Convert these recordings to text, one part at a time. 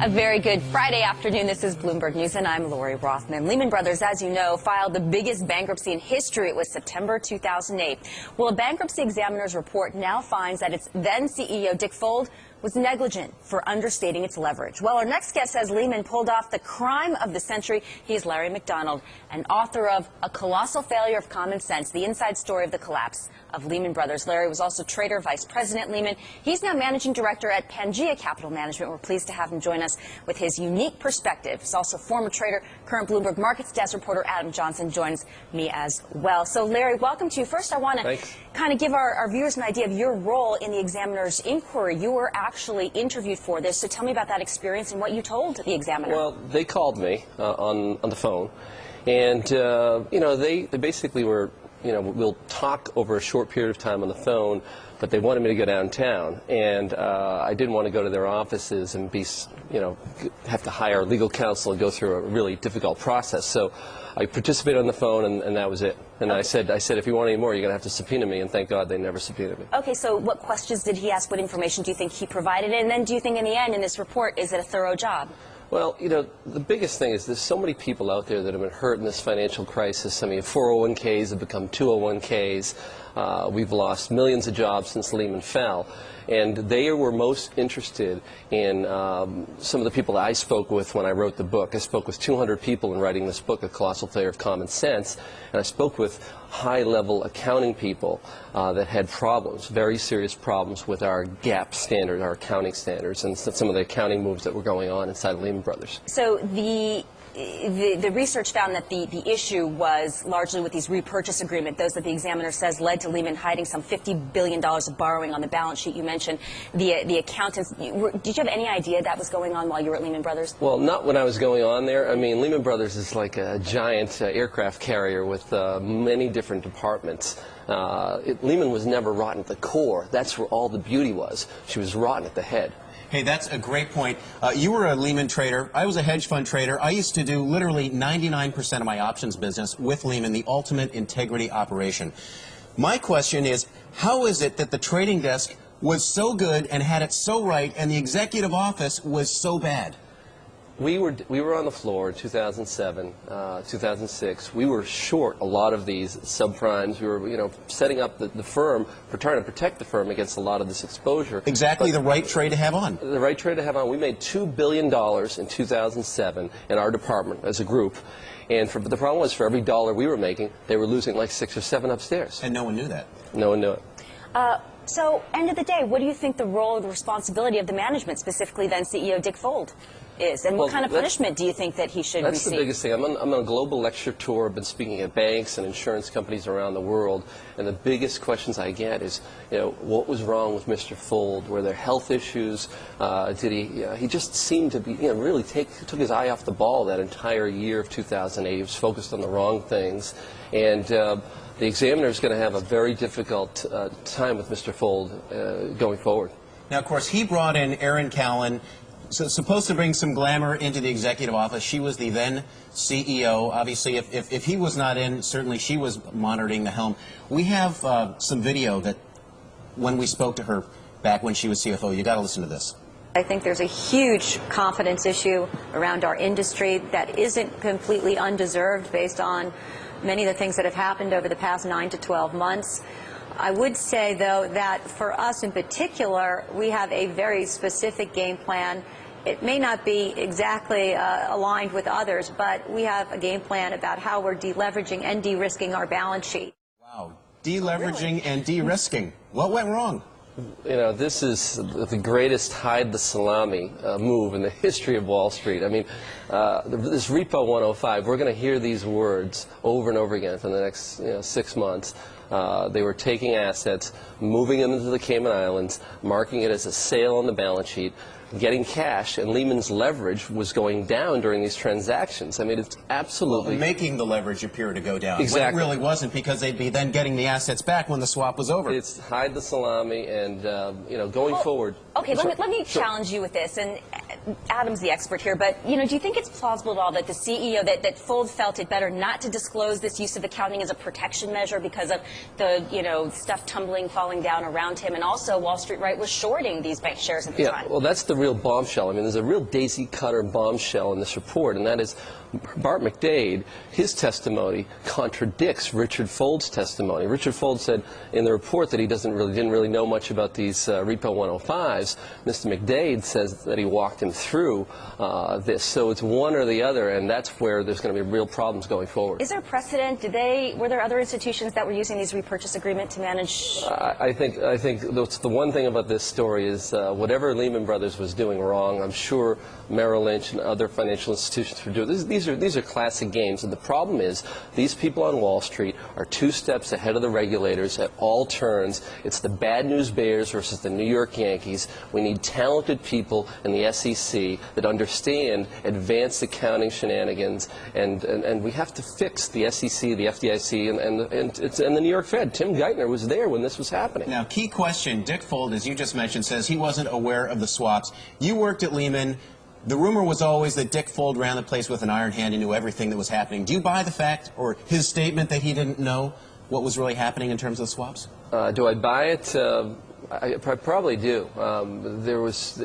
A very good Friday afternoon. This is Bloomberg News, and I'm Lori Rothman. Lehamn Brothers, as you know, filed the biggest bankruptcy in history. It was September 2008. Well, a bankruptcy examiner's report now finds that its then CEO, Dick FULD, was negligent for understating its leverage. Well, our next guest says Lehamn pulled off the crime of the century. He is Larry McDonald, and author of A Colossal Failure of Common Sense, the inside story of the collapse of Lehamn Brothers. Larry was also trader, vice president at Lehamn. He's now managing director at PANGEA Capital Management. We're pleased to have him join us with his unique perspective. He's also former trader, current Bloomberg Markets desk reporter Adam Johnson joins me as well. So, Larry, welcome to you. First, I want to kind of give our viewers an idea of your role in the examiner's inquiry. You were actually interviewed for this, so tell me about that experience and what you told the examiner. Well, they called me on the phone, and you know, they basically were, you know, we'll talk over a short period of time on the phone, but they wanted me to go downtown, and I didn't want to go to their offices and be, you know, have to hire legal counsel and go through a really difficult process. So I participated on the phone, and that was it. And I said, if you want any more, you're going to have to subpoena me, and thank God they never subpoenaed me. Okay, so what questions did he ask? What information do you think he provided? And then do you think in the end, in this report, is it a thorough job? Well, you know, the biggest thing is there's so many people out there that have been hurt in this financial crisis. I mean, 401ks have become 201ks. We've lost millions of jobs since Lehman fell. And they were most interested in some of the people that I spoke with when I wrote the book. I spoke with 200 people in writing this book, A Colossal Failure of Common Sense. And I spoke with high-level accounting people that had problems, very serious problems with our GAAP standards, our accounting standards, and some of the accounting moves that were going on inside of Lehamn Brothers. So the research found that the issue was largely with these repurchase agreements, those that the examiner says led to Lehamn hiding some $50 billion of borrowing on the balance sheet. You mentioned the accountants. Did you have any idea that was going on while you were at Lehamn Brothers? Well, not when I was going on there. I mean, Lehamn Brothers is like a giant aircraft carrier with many different departments. Lehamn was never rotten at the core. That's where all the beauty was. She was rotten at the head. Hey, that's a great point. You were a Lehamn trader. I was a hedge fund trader. I used to do literally 99% of my options business with Lehamn, the ultimate integrity operation. My question is, how is it that the trading desk was so good and had it so right, and the executive office was so bad? We were on the floor in 2007, 2006. We were short a lot of these subprimes. We were, you know, setting up the firm for trying to protect the firm against a lot of this exposure. Exactly, the right trade to have on. The right trade to have on. We made $2 billion in 2007 in our department as a group. And the problem was, for every dollar we were making, they were losing like 6 or 7 upstairs. And no one knew that. No one knew it. So, end of the day, what do you think the role and responsibility of the management, specifically then CEO Dick FULD, is? And what kind of punishment do you think that he should receive? That's the biggest thing. I'm on a global lecture tour. I've been speaking at banks and insurance companies around the world. And the biggest questions I get is, you know, what was wrong with Mr. FULD? Were there health issues? Did he just seemed to be, you know, really took his eye off the ball that entire year of 2008. He was focused on the wrong things. And the examiner is going to have a very difficult time with Mr. FULD going forward. Now, of course, he brought in Erin Callan, so supposed to bring some glamour into the executive office. She was the then CEO. Obviously, if he was not in, certainly she was monitoring the helm. We have some video that when we spoke to her back when she was CFO. You got to listen to this. I think there's a huge confidence issue around our industry that isn't completely undeserved based on many of the things that have happened over the past 9 to 12 months. I would say, though, that for us in particular, we have a very specific game plan. It may not be exactly aligned with others, but we have a game plan about how we're deleveraging and de-risking our balance sheet. Wow. Deleveraging and de-risking. What went wrong? You know, this is the greatest hide the salami move in the history of Wall Street. I mean, this Repo 105, we're going to hear these words over and over again for the next 6 months. They were taking assets, moving them into the Cayman Islands, marking it as a sale on the balance sheet, getting cash, and Lehman's leverage was going down during these transactions. I mean, it's absolutely... Well, making the leverage appear to go down. Exactly. When it really wasn't, because they'd be then getting the assets back when the swap was over. It's hide the salami, and, you know, going forward... Okay, let me challenge you with this. And Adam's the expert here, but, do you think it's plausible at all that the CEO, that FULD felt it better not to disclose this use of accounting as a protection measure because of the, stuff falling down around him, and also Wall Street was shorting these bank shares at the time? Well, that's the real bombshell. I mean, there's a real Daisy Cutter bombshell in this report, and that is Bart McDade. His testimony contradicts Richard FULD's testimony. Richard FULD said in the report that he didn't really know much about these Repo 105s. Mr. McDade says that he walked him through this. So it's one or the other, and that's where there's going to be real problems going forward. Is there a precedent? Were there other institutions that were using these repurchase agreements to manage? I think that's the one thing about this story is whatever Lehamn Brothers was doing wrong, I'm sure Merrill Lynch and other financial institutions were doing. These are classic games, and the problem is these people on Wall Street are 2 steps ahead of the regulators at all turns. It's the bad news Bears versus the New York Yankees. We need talented people in the SEC that understand advanced accounting shenanigans, and we have to fix the SEC, the FDIC, and the New York Fed. Tim Geithner was there when this was happening. Now, key question, Dick FULD, as you just mentioned, says he wasn't aware of the swaps. You worked at Lehman. The rumor was always that Dick FULD ran the place with an iron hand and knew everything that was happening. Do you buy the fact, or his statement, that he didn't know what was really happening in terms of the swaps? Do I buy it? I probably do. There was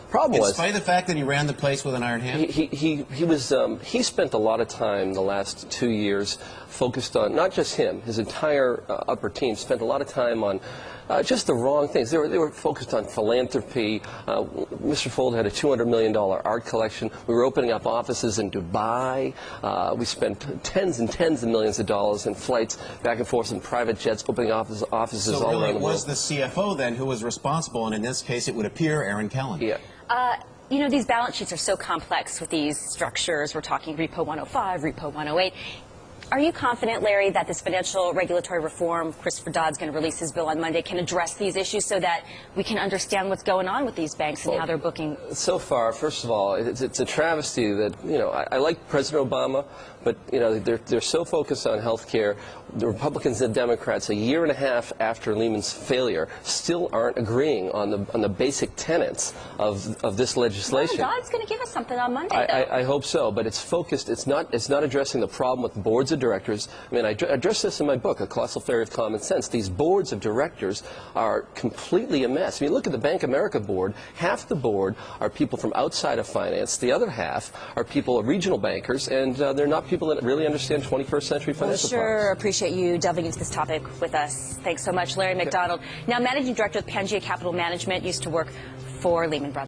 problem was. In spite of the fact that he ran the place with an iron hand? He spent a lot of time the last 2 years focused on, not just him, his entire upper team spent a lot of time on just the wrong things. They were focused on philanthropy. Mr. FULD had a $200 million art collection. We were opening up offices in Dubai. We spent tens and tens of millions of dollars in flights back and forth in private jets, opening offices all around the world. So really it was the CFO then who was responsible, and in this case it would appear Aaron Kellen. Yeah. These balance sheets are so complex with these structures. We're talking Repo 105, Repo 108. Are you confident, Larry, that this financial regulatory reform, Christopher Dodd's going to release his bill on Monday, can address these issues so that we can understand what's going on with these banks and how they're booking? So far, first of all, it's a travesty that, I like President Obama, but, they're so focused on health care. The Republicans and Democrats, a year and a half after Lehman's failure, still aren't agreeing on the basic tenets of this legislation. Well, Dodd's going to give us something on Monday, though. I hope so, but it's focused. It's not addressing the problem with boards of directors. I mean, I address this in my book, A Colossal Failure of Common Sense. These boards of directors are completely a mess. I mean, look at the Bank of America board. Half the board are people from outside of finance. The other half are people, regional bankers, and they're not people that really understand 21st century financial products. Sure appreciate you delving into this topic with us. Thanks so much, Larry McDonald. Now, Managing Director of PANGEA Capital Management, used to work for Lehamn Brothers.